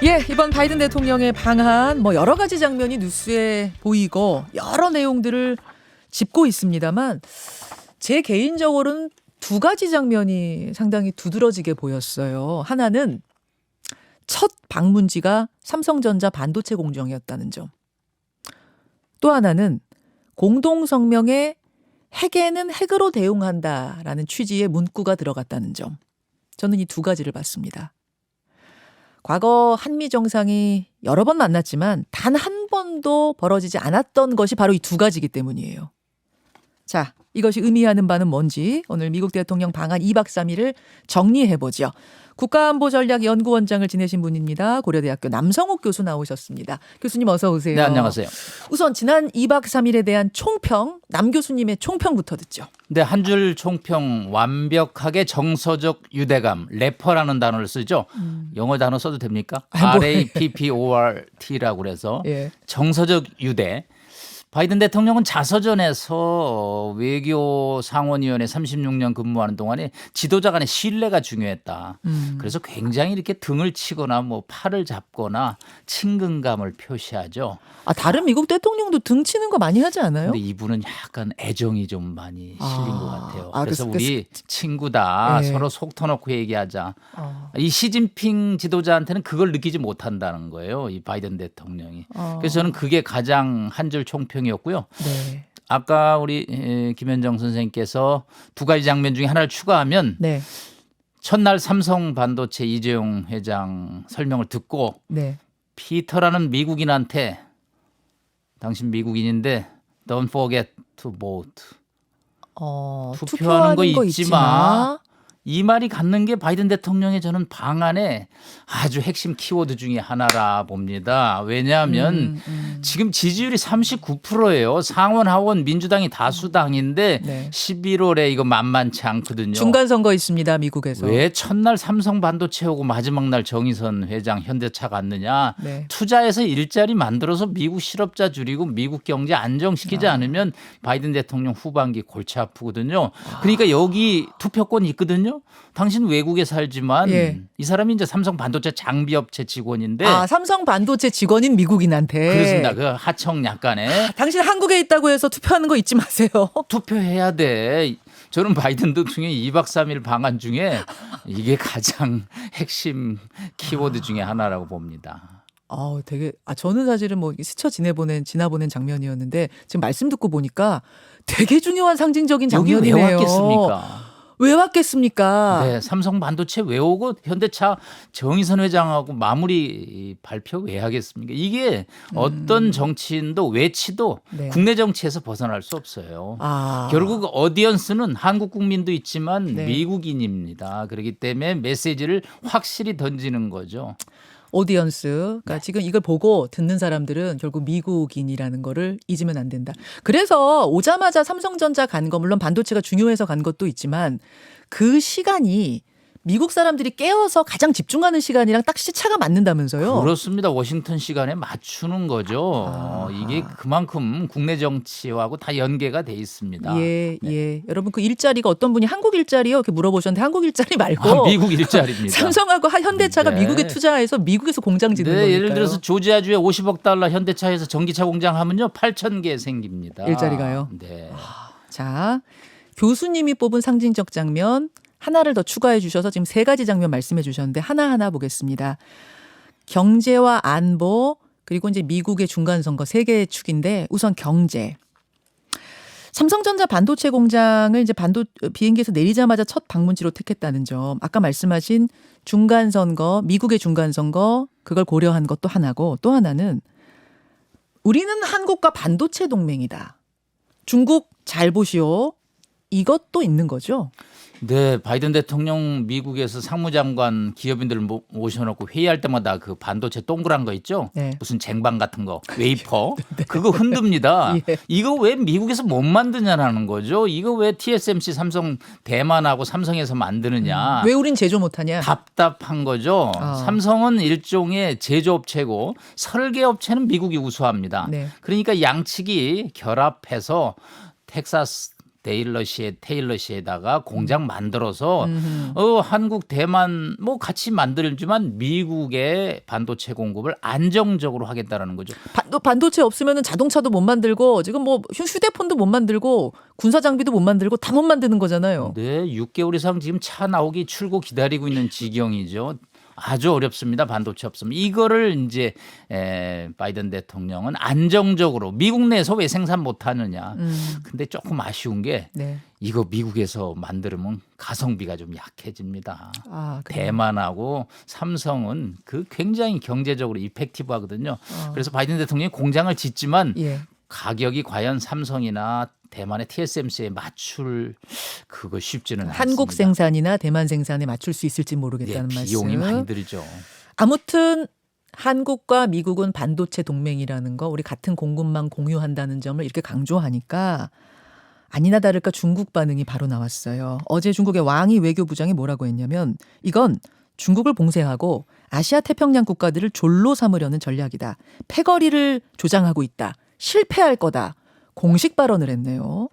예, 이번 바이든 대통령의 방한 여러 가지 장면이 뉴스에 보이고 여러 내용들을 짚고 있습니다만 제 개인적으로는 두 가지 장면이 상당히 두드러지게 보였어요. 하나는 첫 방문지가 삼성전자 반도체 공정이었다는 점. 또 하나는 공동성명에 핵에는 핵으로 대응한다라는 취지의 문구가 들어갔다는 점. 저는 이 두 가지를 봤습니다. 과거 한미 정상이 여러 번 만났지만 단 한 번도 벌어지지 않았던 것이 바로 이 두 가지이기 때문이에요. 자, 이것이 의미하는 바는 뭔지 오늘 미국 대통령 방한 2박 3일을 정리해보죠. 국가안보전략연구원장을 지내신 분입니다. 고려대학교 남성욱 교수 나오셨습니다. 교수님 어서 오세요. 네, 안녕하세요. 우선 지난 2박 3일에 대한 총평, 남 교수님의 총평부터 듣죠. 네, 한 줄 총평 완벽하게 정서적 유대감, 래퍼라는 단어를 쓰죠. 영어 단어 써도 됩니까? RAPPORT라고 그래서 예. 정서적 유대. 바이든 대통령은 자서전에서 외교 상원위원회 36년 근무하는 동안에 지도자 간의 신뢰가 중요했다. 그래서 굉장히 이렇게 등을 치거나 팔을 잡거나 친근감을 표시하죠. 아, 다른 미국 대통령도 등 치는 거 많이 하지 않아요? 근데 이분은 약간 애정이 좀 많이 실린 것 같아요. 그래서 그 우리 친구다. 예. 서로 속 터놓고 얘기하자. 이 시진핑 지도자한테는 그걸 느끼지 못한다는 거예요. 이 바이든 대통령이. 그래서 저는 그게 가장 한 줄 총평이었고요. 네. 아까 우리 김현정 선생님께서 두 가지 장면 중에 하나를 추가하면 네. 첫날 삼성 반도체 이재용 회장 설명을 듣고 네. 피터라는 미국인한테 당신 미국인인데 don't forget to vote. 투표하는 거 잊지 마. 이 말이 갖는 게 바이든 대통령의 저는 방안의 아주 핵심 키워드 중에 하나라 봅니다. 왜냐하면 지금 지지율이 39%예요. 상원 하원 민주당이 다수당인데 네. 11월에 이거 만만치 않거든요. 중간 선거 있습니다, 미국에서. 왜 첫날 삼성 반도체 오고 마지막 날 정의선 회장 현대차 갔느냐. 네. 투자해서 일자리 만들어서 미국 실업자 줄이고 미국 경제 안정시키지 않으면 바이든 대통령 후반기 골치 아프거든요. 그러니까 여기 투표권이 있거든요. 당신 외국에 살지만 예. 이 사람이 이제 삼성 반도체 장비업체 직원인데 아, 삼성 반도체 직원인 미국인한테. 그렇습니다. 그 하청 약간의 당신 한국에 있다고 해서 투표하는 거 잊지 마세요. 투표해야 돼. 저는 바이든 대통령의 2박 3일 방안 중에 이게 가장 핵심 키워드 중에 하나라고 봅니다. 되게 저는 사실은 스쳐 지나보낸 장면이었는데 지금 말씀 듣고 보니까 되게 중요한 상징적인 여기 장면이네요. 왜 왔겠습니까? 왜 왔겠습니까? 네, 삼성 반도체 왜 오고 현대차 정의선 회장하고 마무리 발표 왜 하겠습니까? 이게 어떤 정치인도 외치도 네. 국내 정치에서 벗어날 수 없어요. 아. 결국 어디언스는 한국 국민도 있지만 네. 미국인입니다. 그렇기 때문에 메시지를 확실히 던지는 거죠. 오디언스. 그러니까 지금 이걸 보고 듣는 사람들은 결국 미국인이라는 거를 잊으면 안 된다. 그래서 오자마자 삼성전자 간 거 물론 반도체가 중요해서 간 것도 있지만 그 시간이 미국 사람들이 깨어서 가장 집중하는 시간이랑 딱 시차가 맞는다면서요. 그렇습니다. 워싱턴 시간에 맞추는 거죠. 이게 그만큼 국내 정치하고 다 연계가 돼 있습니다. 예, 예. 여러분 그 일자리가 어떤 분이 한국 일자리요? 이렇게 물어보셨는데 한국 일자리 말고 미국 일자리입니다. 삼성하고 현대차가 네. 미국에 투자해서 미국에서 공장 짓는 거니까요. 예를 들어서 조지아주에 50억 달러 현대차에서 전기차 공장 하면요 8,000개 생깁니다. 일자리가요? 네. 자, 교수님이 뽑은 상징적 장면 하나를 더 추가해 주셔서 지금 세 가지 장면 말씀해 주셨는데 하나하나 보겠습니다. 경제와 안보 그리고 이제 미국의 중간선거 세 개의 축인데 우선 경제. 삼성전자 반도체 공장을 이제 비행기에서 내리자마자 첫 방문지로 택했다는 점. 아까 말씀하신 중간선거, 미국의 중간선거 그걸 고려한 것도 하나고 또 하나는 우리는 한국과 반도체 동맹이다. 중국 잘 보시오. 이것도 있는 거죠. 네, 바이든 대통령 미국에서 상무장관 기업인들을 모셔놓고 회의할 때마다 그 반도체 동그란 거 있죠? 네. 무슨 쟁반 같은 거, 웨이퍼 그거 흔듭니다. 예. 이거 왜 미국에서 못 만드냐라는 거죠. 이거 왜 TSMC 삼성 대만하고 삼성에서 만드느냐. 왜 우린 제조 못하냐? 답답한 거죠. 삼성은 일종의 제조업체고 설계업체는 미국이 우수합니다. 네. 그러니까 양측이 결합해서 테일러시에다가 공장 만들어서 음흠. 한국, 대만 뭐 같이 만들지만 미국의 반도체 공급을 안정적으로 하겠다라는 거죠. 반도체 없으면 자동차도 못 만들고 지금 뭐 휴대폰도 못 만들고 군사 장비도 못 만들고 다 못 만드는 거잖아요. 네, 6개월 이상 지금 차 나오기 출고 기다리고 있는 지경이죠. 아주 어렵습니다. 반도체 없으면. 이거를 이제 바이든 대통령은 안정적으로 미국 내에서 왜 생산 못하느냐. 근데 조금 아쉬운 게 네. 이거 미국에서 만들면 가성비가 좀 약해집니다. 아, 그래요? 대만하고 삼성은 그 굉장히 경제적으로 이펙티브하거든요. 그래서 바이든 대통령이 공장을 짓지만 예. 가격이 과연 삼성이나 대만의 TSMC에 맞출 그거 쉽지는 않습니다. 한국 생산이나 대만 생산에 맞출 수 있을지 모르겠다는 말씀. 비용이 많이 들죠. 아무튼 한국과 미국은 반도체 동맹이라는 거, 우리 같은 공급망 공유한다는 점을 이렇게 강조하니까 아니나 다를까 중국 반응이 바로 나왔어요. 어제 중국의 왕이 외교부장이 뭐라고 했냐면 이건 중국을 봉쇄하고 아시아 태평양 국가들을 졸로 삼으려는 전략이다. 패거리를 조장하고 있다. 실패할 거다. 공식 발언을 했네요.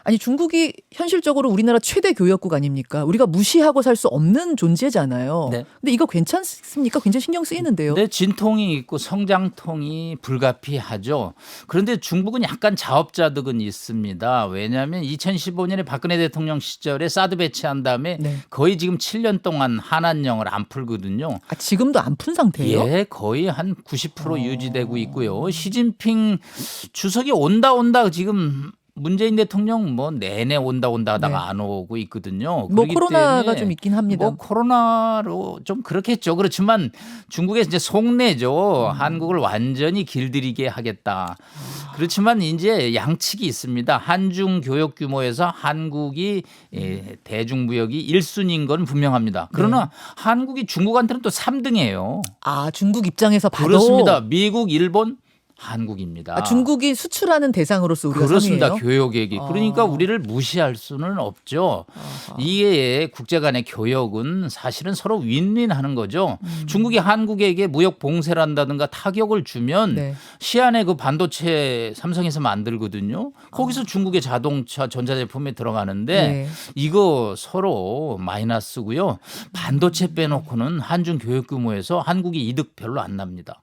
아니 중국이 현실적으로 우리나라 최대 교역국 아닙니까? 우리가 무시하고 살 수 없는 존재잖아요. 네. 근데 이거 괜찮습니까? 굉장히 신경 쓰이는데요. 네, 진통이 있고 성장통이 불가피하죠. 그런데 중국은 약간 자업자득은 있습니다. 왜냐하면 2015년에 박근혜 대통령 시절에 사드 배치한 다음에 네. 거의 지금 7년 동안 한한령을 안 풀거든요. 아, 지금도 안 푼 상태예요? 예, 거의 한 90% 유지되고 있고요. 시진핑 주석이 온다 지금 문재인 대통령 뭐 내내 온다 하다가 네. 안 오고 있거든요. 뭐 그렇기 코로나가 때문에 좀 있긴 합니다. 뭐 코로나로 좀 그렇겠죠. 그렇지만 중국에서 이제 속내죠. 한국을 완전히 길들이게 하겠다. 그렇지만 이제 양측이 있습니다. 한중 교역 규모에서 한국이 대중무역이 1순위인 건 분명합니다. 그러나 한국이 중국한테는 또 3등이에요. 아, 중국 입장에서 봐도 그렇습니다. 미국, 일본, 한국입니다. 아, 중국이 수출하는 대상으로서 우리가 그렇습니다. 3위예요? 교역액이. 그러니까 아. 우리를 무시할 수는 없죠. 아하. 이게 국제 간의 교역은 사실은 서로 윈윈하는 거죠. 중국이 한국에게 무역 봉쇄를 한다든가 타격을 주면 네. 시안에 그 반도체 삼성에서 만들거든요. 거기서 중국의 자동차 전자제품에 들어가는데 네. 이거 서로 마이너스고요. 반도체 빼놓고는 한중 교역 규모에서 한국이 이득 별로 안 납니다.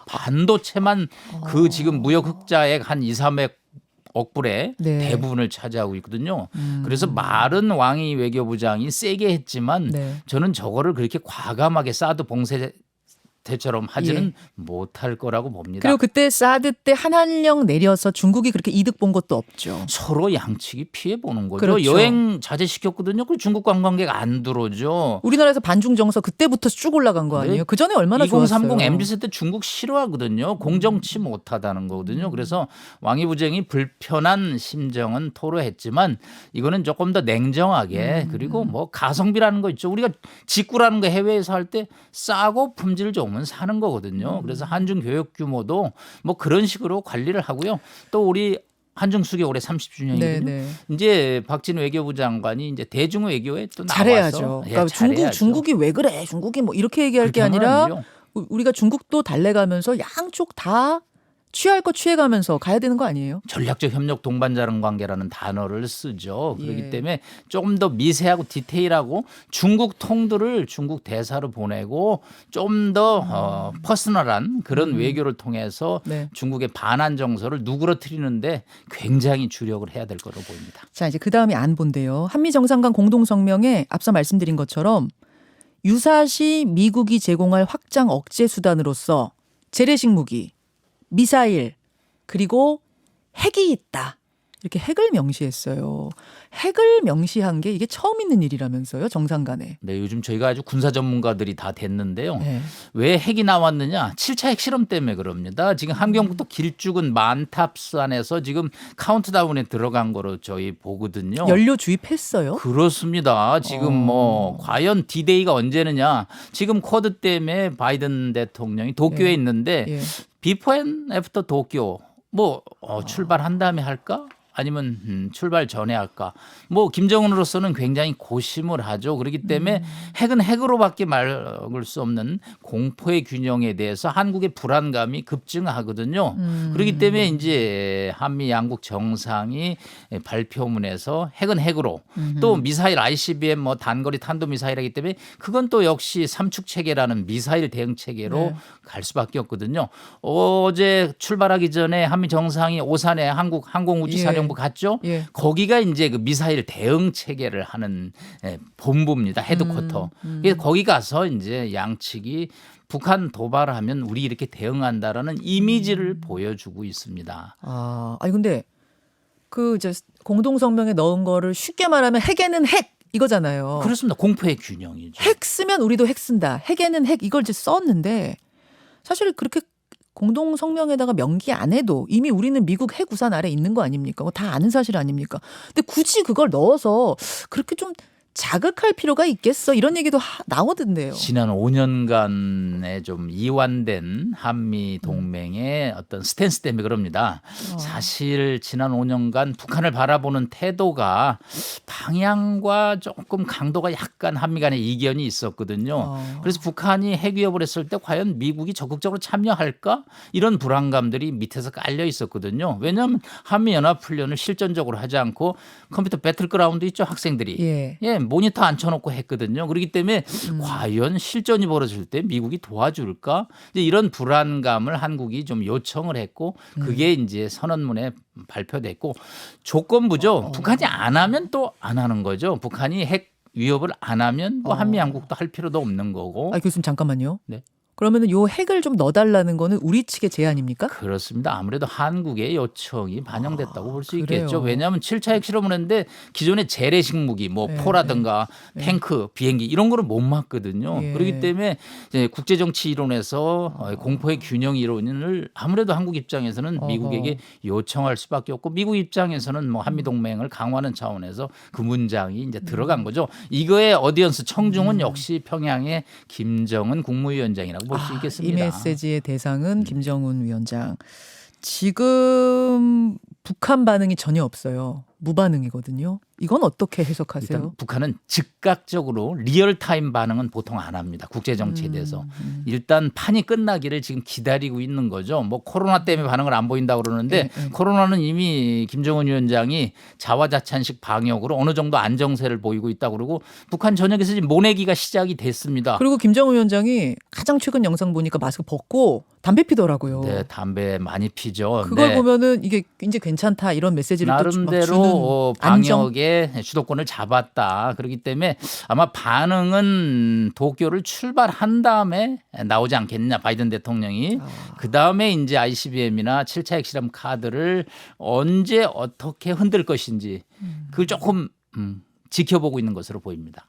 반도체만 그 지금 무역 흑자액 한 2, 300억 불의 네. 대부분을 차지하고 있거든요. 그래서 말은 왕이 외교부장이 세게 했지만 네. 저는 저거를 그렇게 과감하게 사드 봉쇄처럼 하지는 못할 거라고 봅니다. 그리고 그때 사드 때 한한령 내려서 중국이 그렇게 이득 본 것도 없죠. 서로 양측이 피해 보는 거죠. 그렇죠. 여행 자제시켰거든요. 그 중국 관광객 안 들어오죠. 우리나라에서 반중 정서 그때부터 쭉 올라간 거 아니에요? 그 전에 얼마나 2030 좋았어요. MZ 세대 중국 싫어하거든요. 공정치 못하다는 거거든요. 그래서 왕이 부장이 불편한 심정은 토로했지만 이거는 조금 더 냉정하게 그리고 뭐 가성비라는 거 있죠. 우리가 직구라는 거 해외에서 할 때 싸고 품질 좋으면 사는 거거든요. 그래서 한중 교역 규모도 뭐 그런 식으로 관리를 하고요. 또 우리 한중 수교 올해 30주년이거든요. 네네. 이제 박진 외교부 장관이 이제 대중 외교에 또 나와서 잘해야죠. 예, 그러니까 잘해야죠. 중국이 왜 그래? 중국이 뭐 이렇게 얘기할 게 그렇게 하면 아니라 안 돼요. 우리가 중국도 달래가면서 양쪽 다 취할 거 취해가면서 가야 되는 거 아니에요? 전략적 협력 동반자랑 관계라는 단어를 쓰죠. 그렇기 예. 때문에 조금 더 미세하고 디테일하고 중국 통들을 중국 대사로 보내고 좀 더 퍼스널한 그런 외교를 통해서 네. 중국의 반한 정서를 누그러뜨리는데 굉장히 주력을 해야 될 거로 보입니다. 자, 이제 그 다음이 안보인데요. 한미 정상 간 공동 성명에 앞서 말씀드린 것처럼 유사시 미국이 제공할 확장 억제 수단으로서 재래식 무기, 미사일, 그리고 핵이 있다. 이렇게 핵을 명시했어요. 핵을 명시한 게 이게 처음 있는 일이라면서요, 정상 간에. 네, 요즘 저희가 아주 군사 전문가들이 다 됐는데요. 네. 왜 핵이 나왔느냐? 7차 핵실험 때문에 그럽니다. 지금 함경북도 길쭉은 만탑산에서 지금 카운트다운에 들어간 거로 저희 보거든요. 연료 주입했어요? 그렇습니다. 지금 뭐 과연 디데이가 언제느냐? 지금 쿼드 때문에 바이든 대통령이 도쿄에 예. 있는데 예. 비포 앤 애프터 도쿄 뭐 출발한 다음에 할까? 아니면 출발 전에 할까? 뭐 김정은으로서는 굉장히 고심을 하죠. 그렇기 때문에 핵은 핵으로밖에 막을 수 없는 공포의 균형에 대해서 한국의 불안감이 급증하거든요. 그렇기 때문에 이제 한미 양국 정상이 발표문에서 핵은 핵으로 또 미사일 ICBM 뭐 단거리 탄도 미사일이기 때문에 그건 또 역시 삼축 체계라는 미사일 대응 체계로 네. 갈 수밖에 없거든요. 어제 출발하기 전에 한미 정상이 오산에 한국 항공우주사령부 갔죠. 예. 거기가 이제 그 미사일 대응 체계를 하는 본부입니다. 헤드쿼터. 그래서 거기 가서 이제 양측이 북한 도발하면 우리 이렇게 대응한다라는 이미지를 보여주고 있습니다. 아니 근데 그 이제 공동 성명에 넣은 거를 쉽게 말하면 핵에는 핵 이거잖아요. 그렇습니다. 공포의 균형이죠. 핵 쓰면 우리도 핵 쓴다. 핵에는 핵 이걸 이제 썼는데 사실 그렇게 공동 성명에다가 명기 안 해도 이미 우리는 미국 핵 우산 아래 있는 거 아닙니까? 그거 다 아는 사실 아닙니까? 근데 굳이 그걸 넣어서 그렇게 좀 자극할 필요가 있겠어? 이런 얘기도 나오던데요. 지난 5년간의 좀 이완된 한미 동맹의 어떤 스탠스 때문에 그럽니다. 사실 지난 5년간 북한을 바라보는 태도가 방향과 조금 강도가 약간 한미 간에 이견이 있었거든요. 그래서 북한이 핵 위협을 했을 때 과연 미국이 적극적으로 참여할까? 이런 불안감들이 밑에서 깔려 있었거든요. 왜냐하면 한미연합훈련을 실전적으로 하지 않고 컴퓨터 배틀그라운드 있죠, 학생들이. 예, 모니터 앉혀놓고 했거든요. 그렇기 때문에 과연 실전이 벌어질 때 미국이 도와줄까? 이제 이런 불안감을 한국이 좀 요청을 했고 그게 이제 선언문에 발표됐고 조건부죠. 북한이 안 하면 또 안 하는 거죠. 북한이 핵 위협을 안 하면 뭐 한미 양국도 할 필요도 없는 거고. 교수님 잠깐만요. 네. 그러면은 요 핵을 좀 넣어달라는 거는 우리 측의 제안입니까? 그렇습니다. 아무래도 한국의 요청이 반영됐다고 볼 수 그래요. 있겠죠. 왜냐하면 7차 핵실험을 했는데 기존의 재래식 무기, 뭐 포라든가 탱크, 비행기 이런 거를 못 막거든요. 그렇기 때문에 이제 국제정치 이론에서 공포의 균형 이론을 아무래도 한국 입장에서는 미국에게 요청할 수밖에 없고 미국 입장에서는 뭐 한미 동맹을 강화하는 차원에서 그 문장이 이제 들어간 거죠. 이거의 어디언스 청중은 역시 평양의 김정은 국무위원장이라고 볼 수 있겠습니다. 이 메시지의 대상은 김정은 위원장. 지금 북한 반응이 전혀 없어요. 무반응이거든요. 이건 어떻게 해석하세요? 일단 북한은 즉각적으로 리얼타임 반응은 보통 안 합니다. 국제정치에 대해서. 일단 판이 끝나기를 지금 기다리고 있는 거죠. 뭐 코로나 때문에 반응을 안 보인다고 그러는데 코로나는 이미 김정은 위원장이 자화자찬식 방역으로 어느 정도 안정세를 보이고 있다고 그러고 북한 전역에서 지금 모내기가 시작이 됐습니다. 그리고 김정은 위원장이 가장 최근 영상 보니까 마스크 벗고 담배 피더라고요. 네, 담배 많이 피죠. 그걸 보면은 이게 이제 괜찮다 이런 메시지를 또 나름대로 주는 안정. 방역의 주도권을 잡았다. 그렇기 때문에 아마 반응은 도쿄를 출발한 다음에 나오지 않겠냐 바이든 대통령이. 그 다음에 이제 ICBM이나 7차 핵실험 카드를 언제 어떻게 흔들 것인지 그걸 조금 지켜보고 있는 것으로 보입니다.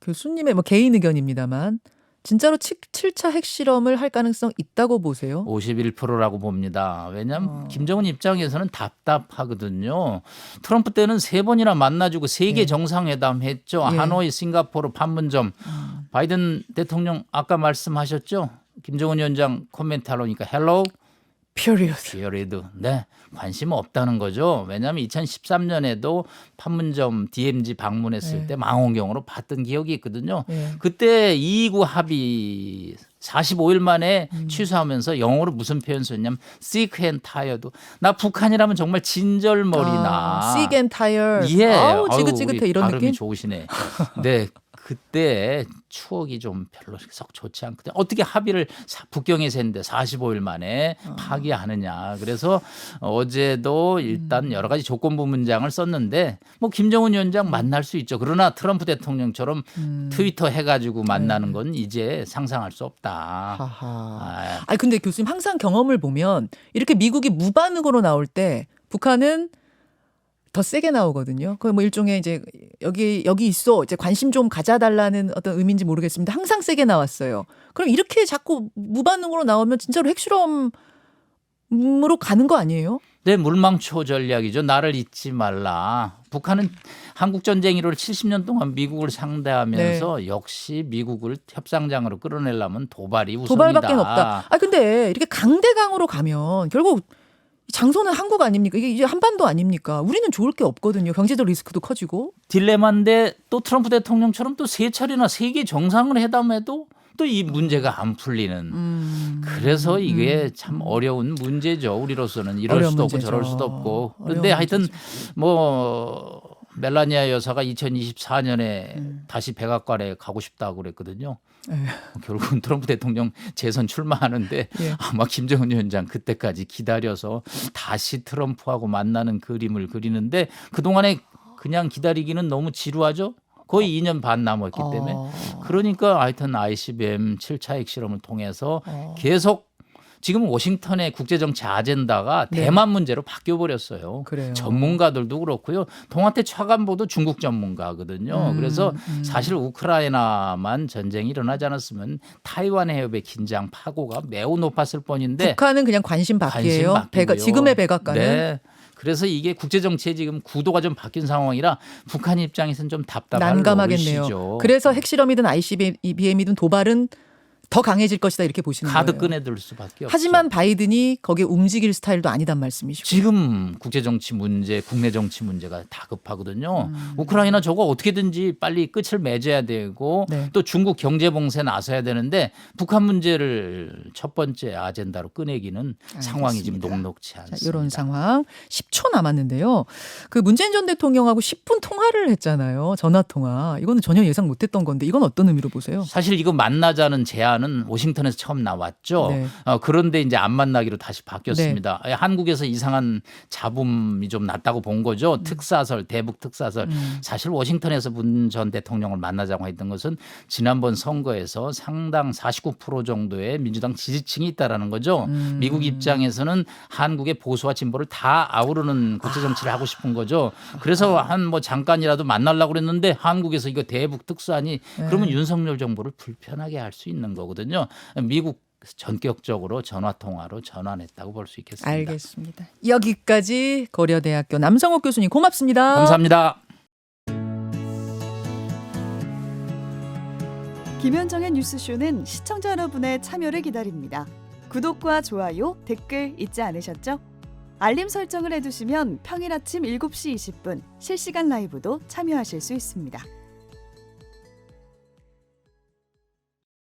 교수님의 뭐 개인 의견입니다만 진짜로 7차 핵실험을 할 가능성 있다고 보세요? 51%라고 봅니다. 왜냐하면 김정은 입장에서는 답답하거든요. 트럼프 때는 3번이나 만나주고 3개 정상회담 했죠. 하노이, 싱가포르, 판문점. 바이든 대통령 아까 말씀하셨죠. 김정은 위원장 코멘트 하려니까 헬로우. period. 네, 관심 없다는 거죠. 왜냐하면 2013년에도 판문점 DMZ 방문했을 때 망원경으로 봤던 기억이 있거든요. 그때 229 합의 45일 만에 취소하면서 영어로 무슨 표현 썼냐면 sick and tired. 나 북한이라면 정말 진절머리나. sick and tired. 예. 아우, 지긋지긋해 이런 발음이 느낌. 좋으시네. 네. 그때 추억이 좀 별로 썩 좋지 않거든요. 어떻게 합의를 북경에서 했는데 45일 만에 파기하느냐. 그래서 어제도 일단 여러 가지 조건부 문장을 썼는데 뭐 김정은 위원장 만날 수 있죠. 그러나 트럼프 대통령처럼 트위터 해가지고 만나는 건 이제 상상할 수 없다. 아니 근데 교수님 항상 경험을 보면 이렇게 미국이 무반응으로 나올 때 북한은 더 세게 나오거든요. 그 뭐 일종의 이제 여기 있어 이제 관심 좀 가져달라는 어떤 의미인지 모르겠습니다. 항상 세게 나왔어요. 그럼 이렇게 자꾸 무반응으로 나오면 진짜로 핵실험으로 가는 거 아니에요? 네, 물망초 전략이죠. 나를 잊지 말라. 북한은 한국 전쟁 이후로 70년 동안 미국을 상대하면서 역시 미국을 협상장으로 끌어내려면 도발이 우선이다. 도발밖에 없다. 근데 이렇게 강대강으로 가면 결국 장소는 한국 아닙니까? 이게 이제 한반도 아닙니까? 우리는 좋을 게 없거든요. 경제적 리스크도 커지고. 딜레마인데 또 트럼프 대통령처럼 또 세 차례나 세계 정상을 회담해도 또 이 문제가 안 풀리는. 그래서 이게 참 어려운 문제죠. 우리로서는 이럴 어려운 수도 문제죠. 없고 저럴 수도 없고. 어려운 그런데 하여튼 문제죠. 뭐 멜라니아 여사가 2024년에 다시 백악관에 가고 싶다고 그랬거든요. 예. 결국은 트럼프 대통령 재선 출마하는데 예. 아마 김정은 위원장 그때까지 기다려서 다시 트럼프하고 만나는 그림을 그리는데 그동안에 그냥 기다리기는 너무 지루하죠. 거의 2년 반 남았기 때문에. 그러니까 하여튼 ICBM 7차 핵실험을 통해서 계속 지금 워싱턴의 국제정치 아젠다가 네. 대만 문제로 바뀌어버렸어요. 그래요. 전문가들도 그렇고요. 동아태 차관보도 중국 전문가거든요. 그래서 사실 우크라이나만 전쟁이 일어나지 않았으면 타이완 해협의 긴장 파고가 매우 높았을 뻔인데 북한은 그냥 관심 밖이에요. 지금의 백악관은. 네. 그래서 이게 국제정치에 지금 구도가 좀 바뀐 상황이라 북한 입장에서는 좀 답답할 난감하겠네요. 노릇이죠. 그래서 핵실험이든 ICBM이든 도발은 더 강해질 것이다 이렇게 보시는 카드 거예요. 꺼내들 수밖에 없죠. 하지만 바이든이 거기에 움직일 스타일도 아니단 말씀이시고. 지금 국제정치 문제, 국내 정치 문제가 다급하거든요. 우크라이나 저거 어떻게든지 빨리 끝을 맺어야 되고 네. 또 중국 경제 봉쇄 나서야 되는데 북한 문제를 첫 번째 아젠다로 꺼내기는 상황이 지금 녹록치 않습니다. 자, 이런 상황 10초 남았는데요. 그 문재인 전 대통령하고 10분 통화를 했잖아요. 전화 통화. 이거는 전혀 예상 못했던 건데 이건 어떤 의미로 보세요? 사실 이거 만나자는 제안은 워싱턴에서 처음 나왔죠. 네. 그런데 이제 안 만나기로 다시 바뀌었습니다. 한국에서 이상한 잡음이 좀 났다고 본 거죠. 특사설, 대북 특사설. 사실 워싱턴에서 문 전 대통령을 만나자고 했던 것은 지난번 선거에서 상당 49% 정도의 민주당 지지층이 있다라는 거죠. 미국 입장에서는 한국의 보수와 진보를 다 아우르는 국제정치를 하고 싶은 거죠. 그래서 한 뭐 잠깐이라도 만나려고 그랬는데 한국에서 이거 대북 특사니 그러면 윤석열 정부를 불편하게 할 수 있는 거거든요. 미국 전격적으로 전화통화로 전환했다고 볼 수 있겠습니다. 알겠습니다. 여기까지 고려대학교 남성욱 교수님 고맙습니다. 감사합니다. 김현정의 뉴스쇼는 시청자 여러분의 참여를 기다립니다. 구독과 좋아요, 댓글 잊지 않으셨죠? 알림 설정을 해두시면 평일 아침 7시 20분 실시간 라이브도 참여하실 수 있습니다.